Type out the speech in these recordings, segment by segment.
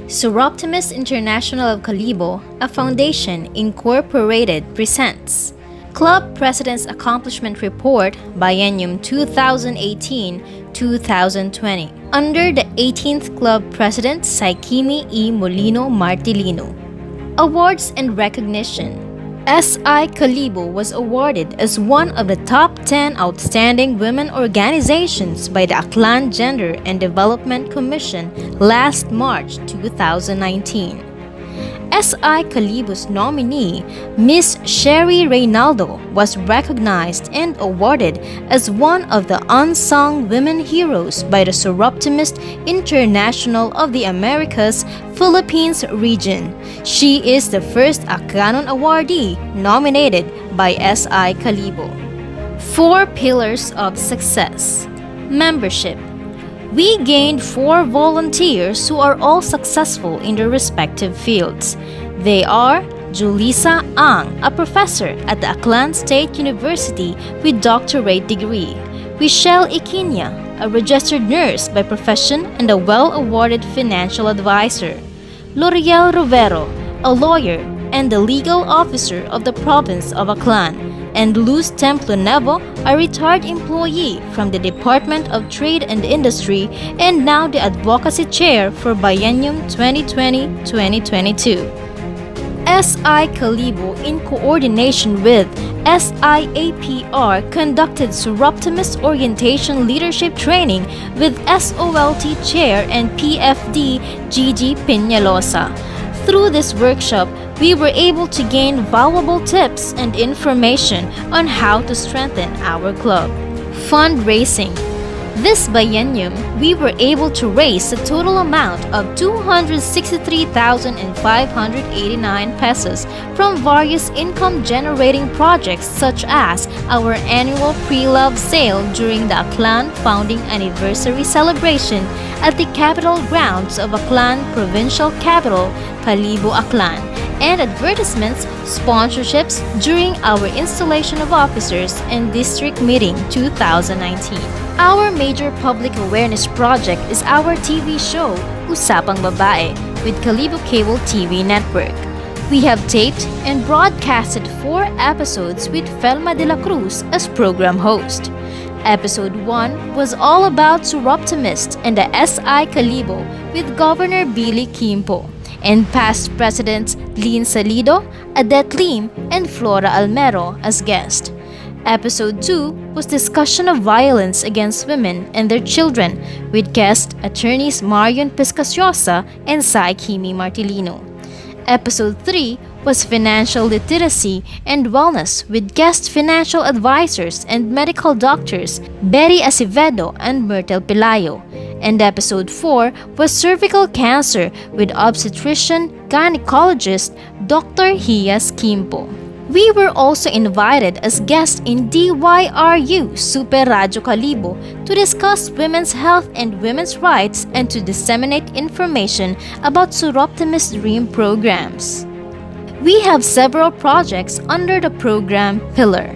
Soroptimist International of Kalibo, a foundation incorporated, presents Club President's Accomplishment Report, Biennium 2018-2020, under the 18th Club President Saykeme E. Molino Martelino. Awards and recognition. SI Kalibo was awarded as one of the top 10 outstanding women organizations by the Aklan Gender and Development Commission last March 2019. SI Kalibo's nominee, Miss Sherry Reynaldo, was recognized and awarded as one of the unsung women heroes by the Soroptimist International of the Americas, Philippines region. She is the first Aklanon awardee nominated by SI Kalibo. 4 Pillars of Success. Membership. We gained 4 volunteers who are all successful in their respective fields. They are Julissa Ang, a professor at the Aklan State University with doctorate degree; Michelle Iquinya, a registered nurse by profession and a well-awarded financial advisor; L'Oreal Rovero, a lawyer and the legal officer of the province of Aklan; and Luz Templo Nevo, a retired employee from the Department of Trade and Industry and now the Advocacy Chair for Biennium 2020-2022. SI Kalibo, in coordination with SIAPR, conducted Soroptimist Orientation Leadership Training with SOLT Chair and PFD Gigi Peñalosa. Through this workshop, we were able to gain valuable tips and information on how to strengthen our club. Fundraising. This biennium, we were able to raise a total amount of 263,589 pesos from various income-generating projects such as our annual pre-love sale during the Aklan founding anniversary celebration at the Capitol grounds of Aklan Provincial Capital, Kalibo, Aklan, and advertisements, sponsorships during our installation of officers and district meeting 2019. Our major public awareness project is our TV show, Usapang Babae, with Kalibo Cable TV Network. We have taped and broadcasted 4 episodes with Felma de la Cruz as program host. Episode 1 was all about Soroptimist and the SI Kalibo with Governor Billy Quimpo, and past presidents Lynn Salido, Adet Lim, and Flora Almero as guests. Episode 2 was discussion of violence against women and their children with guest attorneys Marion Piscasiosa and Saykeme Martelino. Episode 3 was financial literacy and wellness with guest financial advisors and medical doctors Betty Acevedo and Myrtle Pelayo. And episode 4 was cervical cancer with obstetrician gynecologist Dr. Hias Quimpo. We were also invited as guests in DYRU Super Radio Kalibo to discuss women's health and women's rights and to disseminate information about Soroptimist Dream programs. We have several projects under the program pillar.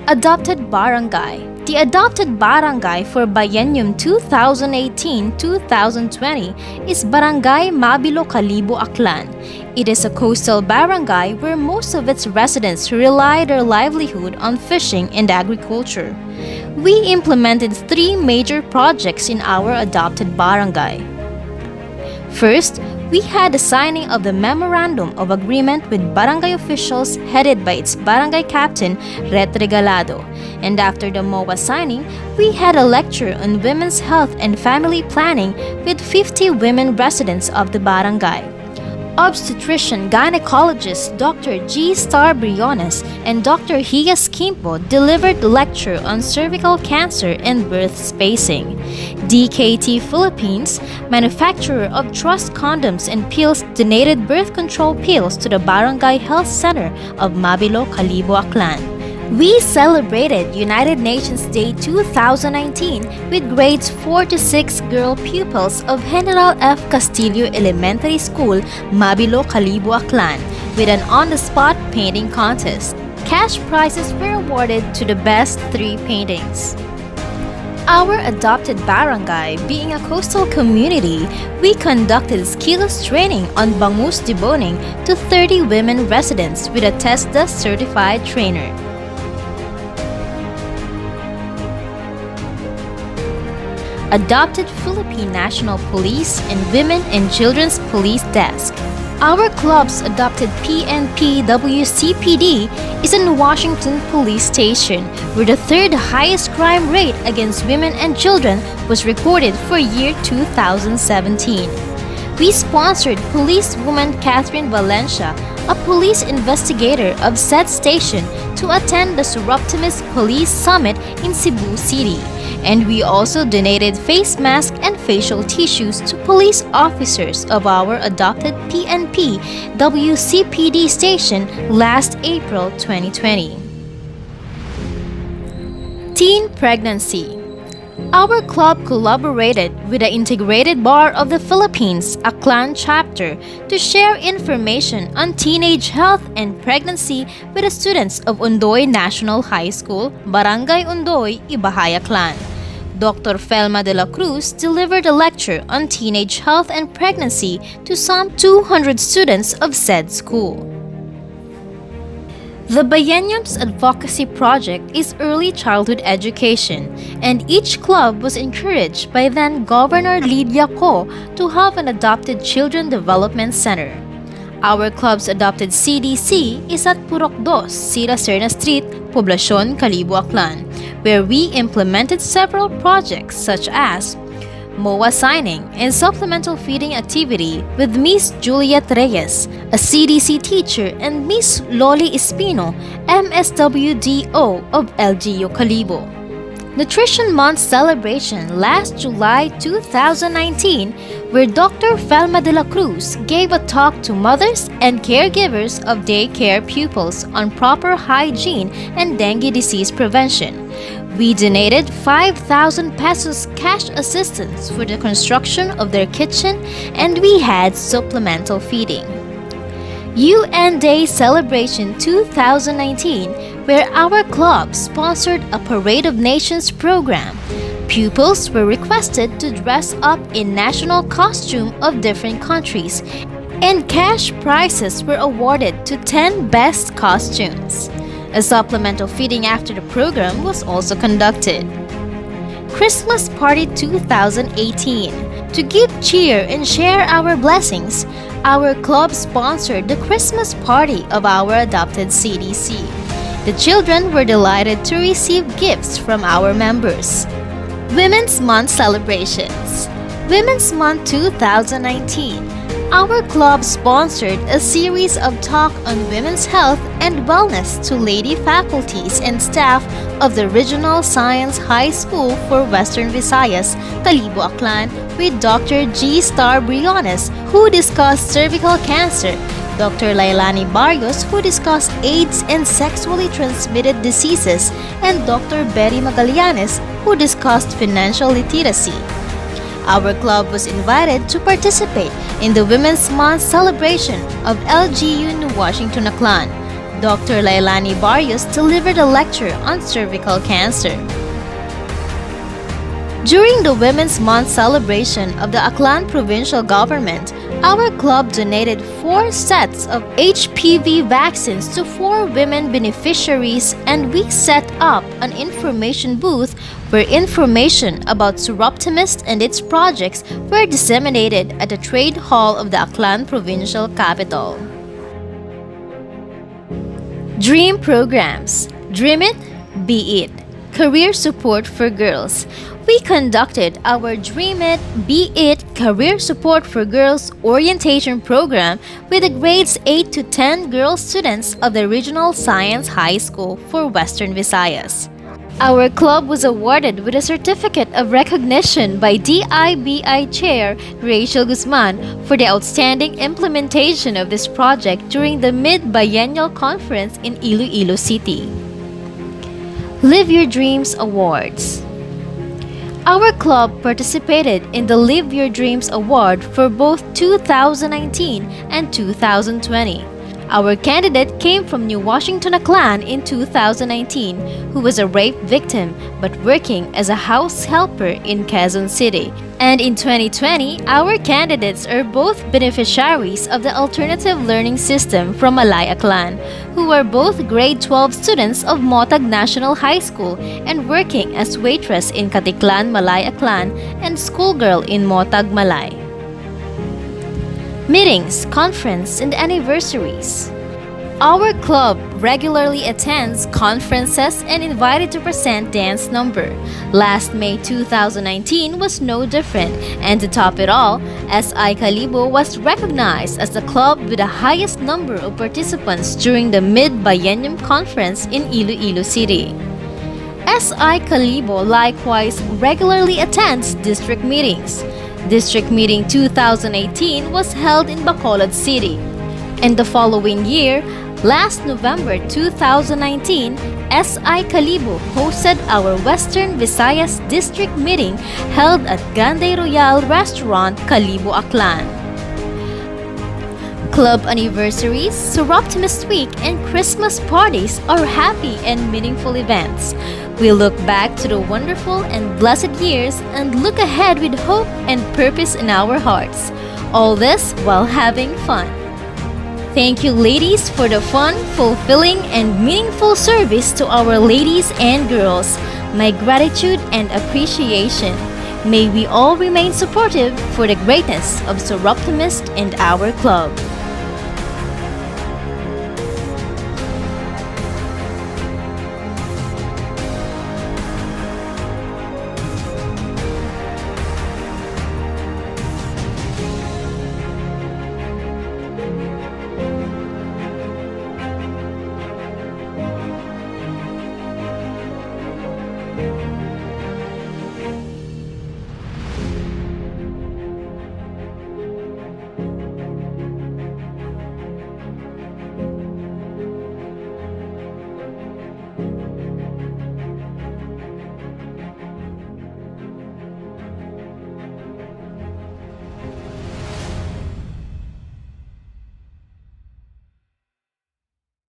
Adopted Barangay. The Adopted Barangay for Biennium 2018-2020 is Barangay Mabilo Kalibo, Aklan. It is a coastal barangay where most of its residents rely their livelihood on fishing and agriculture. We implemented 3 major projects in our adopted barangay. First, we had the signing of the Memorandum of Agreement with barangay officials headed by its barangay captain, Ret Regalado. And after the MOA signing, we had a lecture on women's health and family planning with 50 women residents of the barangay. Obstetrician gynecologist Dr. G. Star Briones and Dr. Hias Quimpo delivered the lecture on cervical cancer and birth spacing. DKT Philippines, manufacturer of Trust condoms and pills, donated birth control pills to the Barangay Health Center of Mabilo, Kalibo, Aklan. We celebrated United Nations Day 2019 with grades 4 to 6 girl pupils of General F. Castillo Elementary School, Mabilo, Kalibo, Aklan, with an on-the-spot painting contest. Cash prizes were awarded to the best 3 paintings. Our adopted barangay being a coastal community, we conducted skills training on bangus deboning to 30 women residents with a TESDA certified trainer. Adopted Philippine National Police and Women and Children's Police Desk. Our club's adopted PNP WCPD is in Washington Police Station, where the third highest crime rate against women and children was recorded for year 2017. We sponsored policewoman Catherine Valencia, a police investigator of said station, to attend the Surreptitious Police Summit in Cebu City. And we also donated face masks and facial tissues to police officers of our adopted PNP WCPD station last April 2020. Teen pregnancy. Our club collaborated with the Integrated Bar of the Philippines, Aklan chapter, to share information on teenage health and pregnancy with the students of Ondoy National High School, Barangay Ondoy, Ibahay, Aklan. Dr. Felma de la Cruz delivered a lecture on teenage health and pregnancy to some 200 students of said school. The Biennium's advocacy project is early childhood education, and each club was encouraged by then Governor Lydia Ko to have an adopted children development center. Our club's adopted CDC is at Purok 2, Sira Serna Street, Poblacion, Calibo, Aklan, where we implemented several projects such as MOA signing and supplemental feeding activity with Miss Juliet Reyes, a CDC teacher, and Miss Loli Espino, MSWDO of LGU Calibo. Nutrition Month celebration last July 2019, where Dr. Felma de la Cruz gave a talk to mothers and caregivers of daycare pupils on proper hygiene and dengue disease prevention. We donated 5,000 pesos cash assistance for the construction of their kitchen, and we had supplemental feeding. UN Day Celebration 2019, where our club sponsored a Parade of Nations program. Pupils were requested to dress up in national costume of different countries, and cash prizes were awarded to 10 best costumes. A supplemental feeding after the program was also conducted. Christmas Party 2018. To give cheer and share our blessings, our club sponsored the Christmas party of our adopted CDC. The children were delighted to receive gifts from our members. Women's Month celebrations. Women's Month 2019. Our club sponsored a series of talk on women's health and wellness to lady faculties and staff of the Regional Science High School for Western Visayas, Calibo, Aklan, with Dr. G. Star Briones, who discussed cervical cancer, Dr. Lailani Barrios, who discussed AIDS and sexually transmitted diseases, and Dr. Betty Magallanes, who discussed financial literacy. Our club was invited to participate in the Women's Month celebration of LGU New Washington, Aklan. Dr. Lailani Barrios delivered a lecture on cervical cancer. During the Women's Month celebration of the Aklan provincial government, our club donated 4 sets of HPV vaccines to 4 women beneficiaries, and we set up an information booth where information about Surreptimists and its projects were disseminated at the Trade Hall of the Aklan provincial capital. Dream programs. Dream it, be it. Career support for girls. We conducted our Dream It, Be It Career Support for Girls orientation program with the grades 8 to 10 girl students of the Regional Science High School for Western Visayas. Our club was awarded with a certificate of recognition by DIBI Chair Rachel Guzman for the outstanding implementation of this project during the Mid-Biennial Conference in Iloilo City. Live Your Dreams Awards. Our club participated in the Live Your Dreams Award for both 2019 and 2020. Our candidate came from New Washington Aklan in 2019, who was a rape victim but working as a house helper in Quezon City. And in 2020, our candidates are both beneficiaries of the alternative learning system from Malay Aklan, who are both grade 12 students of Motag National High School and working as waitress in Katiklan Malay Aklan and schoolgirl in Motag Malay. Meetings, conference, and anniversaries. Our club regularly attends conferences and invited to present dance number. Last May 2019 was no different, and to top it all, Saykeme was recognized as the club with the highest number of participants during the Mid-Biennium Conference in Iloilo City. Saykeme likewise regularly attends district meetings. District Meeting 2018 was held in Bacolod City. And the following year, last November 2019, Saykeme hosted our Western Visayas District Meeting held at Ganday Royal Restaurant, Kalibo, Aklan. Club anniversaries, Soroptimist Week, and Christmas parties are happy and meaningful events. We look back to the wonderful and blessed years and look ahead with hope and purpose in our hearts. All this while having fun. Thank you, ladies, for the fun, fulfilling, and meaningful service to our ladies and girls. My gratitude and appreciation. May we all remain supportive for the greatness of Soroptimist and our club.